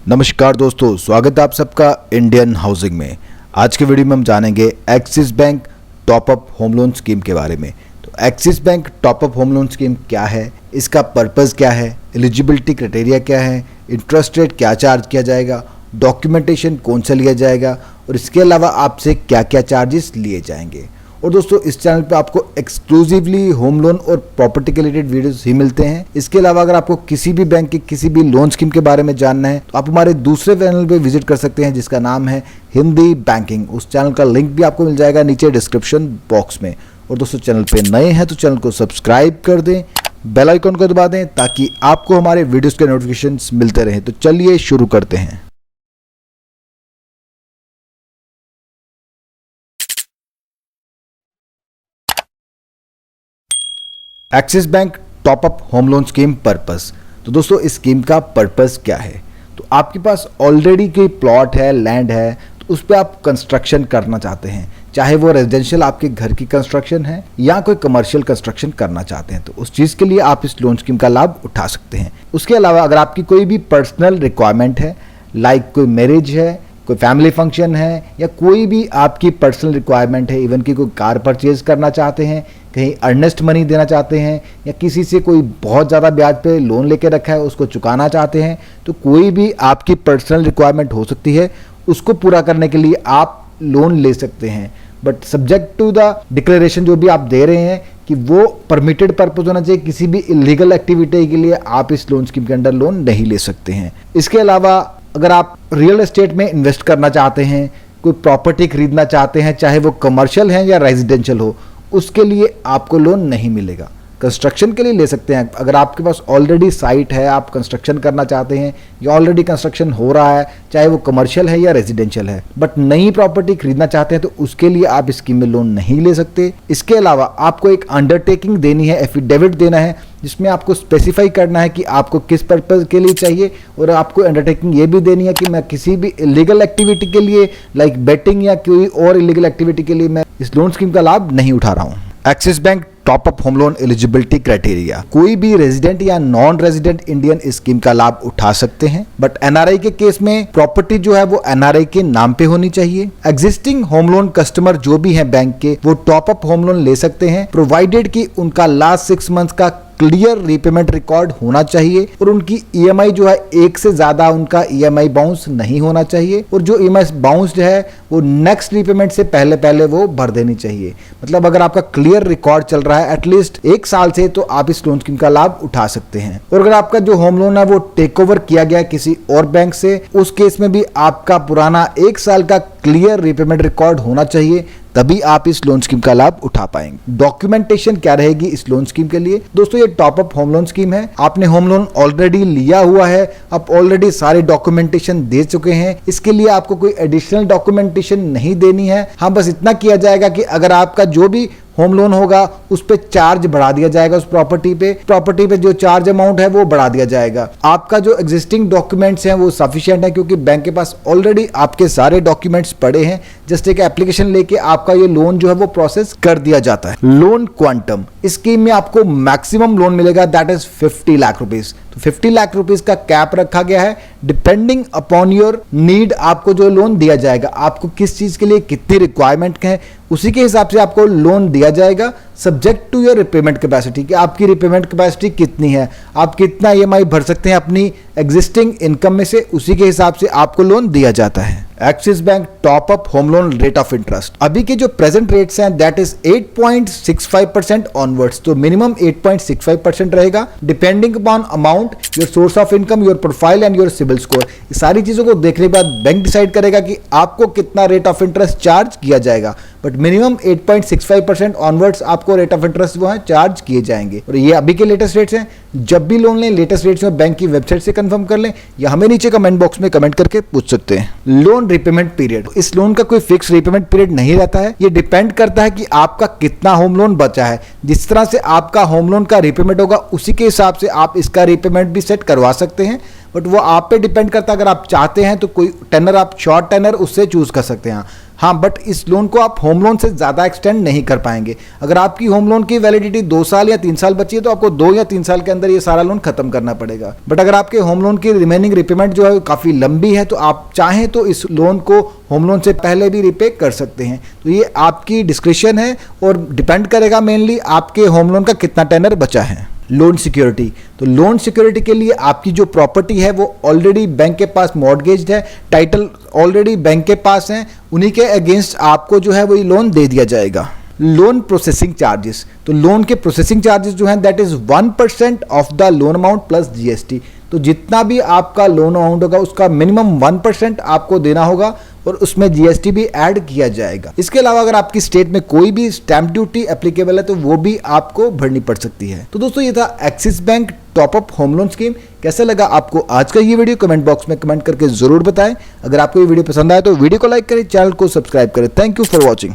नमस्कार दोस्तों, स्वागत है आप सबका इंडियन हाउसिंग में। आज के वीडियो में हम जानेंगे axis bank top up home loan scheme के बारे में। तो axis bank top up home loan scheme क्या है, इसका पर्पस क्या है, एलिजिबिलिटी क्राइटेरिया क्या है, इंटरेस्ट रेट क्या चार्ज किया जाएगा, डॉक्यूमेंटेशन कौन सा लिया जाएगा और इसके अलावा आपसे क्या क्या चार्जेस लिए जाएंगे। और दोस्तों, इस चैनल पे आपको एक्सक्लूसिवली होम लोन और प्रॉपर्टी के रिलेटेड वीडियोस ही मिलते हैं। इसके अलावा अगर आपको किसी भी बैंक के किसी भी लोन स्कीम के बारे में जानना है तो आप हमारे दूसरे चैनल पे विजिट कर सकते हैं जिसका नाम है हिंदी बैंकिंग। उस चैनल का लिंक भी आपको मिल जाएगा नीचे डिस्क्रिप्शन बॉक्स में। और दोस्तों, चैनल पे नए हैं तो चैनल को सब्सक्राइब कर दें, बेल आइकन को दबा दें ताकि आपको हमारे वीडियोस के नोटिफिकेशंस मिलते रहें। तो चलिए शुरू करते हैं। Axis bank top up home loan scheme purpose. तो दोस्तों, इस स्कीम का पर्पस क्या है? तो आपके पास ऑलरेडी कोई प्लॉट है, लैंड है, तो उस पर आप कंस्ट्रक्शन करना चाहते हैं, चाहे वो रेजिडेंशियल आपके घर की कंस्ट्रक्शन है या कोई कमर्शियल कंस्ट्रक्शन करना चाहते हैं, तो उस चीज़ के लिए आप इस लोन स्कीम का लाभ उठा सकते हैं। उसके अलावा अगर आपकी कोई भी पर्सनल रिक्वायरमेंट है, लाइक कोई मैरिज है, कोई फैमिली फंक्शन है या कोई भी आपकी पर्सनल रिक्वायरमेंट है, इवन कि कोई कार परचेज करना चाहते हैं, कहीं अर्नेस्ट मनी देना चाहते हैं या किसी से कोई बहुत ज़्यादा ब्याज पे लोन लेके रखा है उसको चुकाना चाहते हैं, तो कोई भी आपकी पर्सनल रिक्वायरमेंट हो सकती है, उसको पूरा करने के लिए आप लोन ले सकते हैं। But subject to the declaration जो भी आप दे रहे हैं कि वो परमिटेड पर्पज होना चाहिए, किसी भी इलीगल एक्टिविटी के लिए आप इस लोन स्कीम के अंडर लोन नहीं ले सकते हैं। इसके अलावा अगर आप रियल एस्टेट में इन्वेस्ट करना चाहते हैं, कोई प्रॉपर्टी खरीदना चाहते हैं, चाहे वो कमर्शियल है या रेजिडेंशियल हो, उसके लिए आपको लोन नहीं मिलेगा। कंस्ट्रक्शन के लिए ले सकते हैं। अगर आपके पास ऑलरेडी साइट है, आप कंस्ट्रक्शन करना चाहते हैं या ऑलरेडी कंस्ट्रक्शन हो रहा है, चाहे वो कमर्शियल है या रेजिडेंशियल है, बट नई प्रॉपर्टी खरीदना चाहते हैं, तो उसके लिए आप स्कीम में लोन नहीं ले सकते। इसके अलावा आपको एक अंडरटेकिंग देनी है, एफिडेविट देना है, जिसमें आपको स्पेसिफाई करना है कि आपको किस पर्पज के लिए चाहिए, और आपको अंडरटेकिंग ये भी देनी है कि मैं किसी भी इलीगल एक्टिविटी के लिए, लाइक बेटिंग या कोई और इलीगल एक्टिविटी के लिए मैं इस लोन स्कीम का लाभ नहीं उठा रहा हूँ। Axis bank top up home loan eligibility criteria: कोई भी रेजिडेंट या नॉन रेजिडेंट इंडियन इस स्कीम का लाभ उठा सकते हैं, बट एनआरआई के केस में प्रॉपर्टी जो है वो एनआरआई के नाम पे होनी चाहिए। एग्जिस्टिंग होम लोन कस्टमर जो भी हैं बैंक के, वो टॉपअप होम लोन ले सकते हैं, प्रोवाइडेड कि उनका लास्ट 6 मंथ्स का क्लियर रीपेमेंट रिकॉर्ड होना चाहिए और उनकी ईएमआई जो है एक से ज्यादा उनका ईएमआई बाउंस नहीं होना चाहिए, और जो ईएमआई बाउंस्ड है वो नेक्स्ट रीपेमेंट से पहले पहले वो भर देनी चाहिए। मतलब अगर आपका क्लियर रिकॉर्ड चल रहा है एटलीस्ट 1 साल से, तो आप इस लोन स्कीम का लाभ उठा सकते हैं। और अगर आपका जो होम लोन है वो टेक ओवर किया गया किसी और बैंक से, उस केस में भी आपका पुराना 1 साल का क्लियर रीपेमेंट रिकॉर्ड होना चाहिए, तभी आप इस लोन स्कीम का लाभ उठा पाएंगे। डॉक्यूमेंटेशन क्या रहेगी इस लोन स्कीम के लिए? दोस्तों, ये टॉपअप होम लोन स्कीम है। आपने होम लोन ऑलरेडी लिया हुआ है, आप ऑलरेडी सारे डॉक्यूमेंटेशन दे चुके हैं, इसके लिए आपको कोई एडिशनल डॉक्यूमेंटेशन नहीं देनी है। हाँ, बस इतना किया जाएगा कि अगर आपका जो भी होम लोन होगा उस पे चार्ज बढ़ा दिया जाएगा, उस प्रॉपर्टी पे जो चार्ज अमाउंट है वो बढ़ा दिया जाएगा। आपका जो एग्जिस्टिंग डॉक्यूमेंट्स हैं वो सफिशिएंट है, क्योंकि बैंक के पास ऑलरेडी आपके सारे डॉक्यूमेंट्स पड़े हैं। जस्ट एक एप्लीकेशन लेके आपका ये लोन जो है वो प्रोसेस कर दिया जाता है। लोन क्वांटम: इस स्कीम में आपको मैक्सिमम लोन मिलेगा, दैट इज 50 लाख रुपीज। तो 50 लाख रुपीज का कैप रखा गया है। डिपेंडिंग अपॉन योर नीड आपको जो लोन दिया जाएगा, आपको किस चीज के लिए कितनी रिक्वायरमेंट है उसी के हिसाब से आपको लोन दिया जाएगा, subject to your repayment capacity, कि आपकी रिपेमेंट कैपेसिटी कितनी है, आप कितना ईएमआई भर सकते हैं अपनी एग्जिस्टिंग इनकम में से, उसी के हिसाब से आपको लोन दिया जाता है। Axis bank top up home loan rate of interest: अभी के जो प्रेजेंट रेट्स हैं दैट इज 8.65% ऑनवर्ड्स, तो मिनिमम 8.65% रहेगा, depending upon amount, your source of income, your profile and your CIBIL score. इस सारी चीजों को देखने के बाद बैंक डिसाइड करेगा कि आपको कितना रेट ऑफ इंटरेस्ट चार्ज किया जाएगा, बट मिनिमम 8.65% ऑनवर्ड्स आपको रेट ऑफ इंटरेस्ट वो है चार्ज किए जाएंगे। और ये अभी के लेटेस्ट रेट्स हैं। जब भी लोन लें लेटेस्ट रेट्स में बैंक की वेबसाइट से कंफर्म कर लें या हमें नीचे कमेंट बॉक्स में कमेंट करके पूछ सकते हैं। लोन रिपेमेंट पीरियड: इस लोन का कोई फिक्स रिपेमेंट पीरियड नहीं रहता है, ये डिपेंड करता है कि आपका कितना होम लोन बचा है। जिस तरह से आपका होम लोन का रिपेमेंट होगा उसी के हिसाब से आप इसका रिपेमेंट भी सेट करवा सकते हैं, बट वो आप पे डिपेंड करता है। अगर आप चाहते हैं तो कोई टेनर आप शॉर्ट टेनर उससे चूज कर सकते हैं। हाँ, बट इस लोन को आप होम लोन से ज़्यादा एक्सटेंड नहीं कर पाएंगे। अगर आपकी होम लोन की वैलिडिटी 2 साल या 3 साल बची है तो आपको 2 या 3 साल के अंदर ये सारा लोन खत्म करना पड़ेगा। बट अगर आपके होम लोन की रिमेनिंग रिपेमेंट जो है काफी लंबी है तो आप चाहें तो इस लोन को होम लोन से पहले भी रिपे कर सकते हैं। तो ये आपकी डिस्क्रिप्शन है और डिपेंड करेगा मेनली आपके होम लोन का कितना टेनर बचा है। लोन सिक्योरिटी, तो लोन सिक्योरिटी के लिए आपकी जो प्रॉपर्टी है वो ऑलरेडी बैंक के पास मॉर्गेज्ड है, टाइटल ऑलरेडी बैंक के पास है, उन्हीं के अगेंस्ट आपको जो है वही लोन दे दिया जाएगा। लोन प्रोसेसिंग चार्जेस, तो लोन के प्रोसेसिंग चार्जेस जो हैं that is 1% of the loan amount plus GST. तो जितना भी आपका लोन अमाउंट होगा उसका मिनिमम 1% आपको देना होगा और उसमें जीएसटी भी ऐड किया जाएगा। इसके अलावा अगर आपकी स्टेट में कोई भी स्टैंप ड्यूटी एप्लीकेबल है तो वो भी आपको भरनी पड़ सकती है। तो दोस्तों ये था axis bank top up home loan scheme. कैसा लगा आपको आज का ये वीडियो, कमेंट बॉक्स में कमेंट करके जरूर बताएं। अगर आपको ये वीडियो पसंद आया तो वीडियो को लाइक करें, चैनल को सब्सक्राइब करें। Thank you for watching.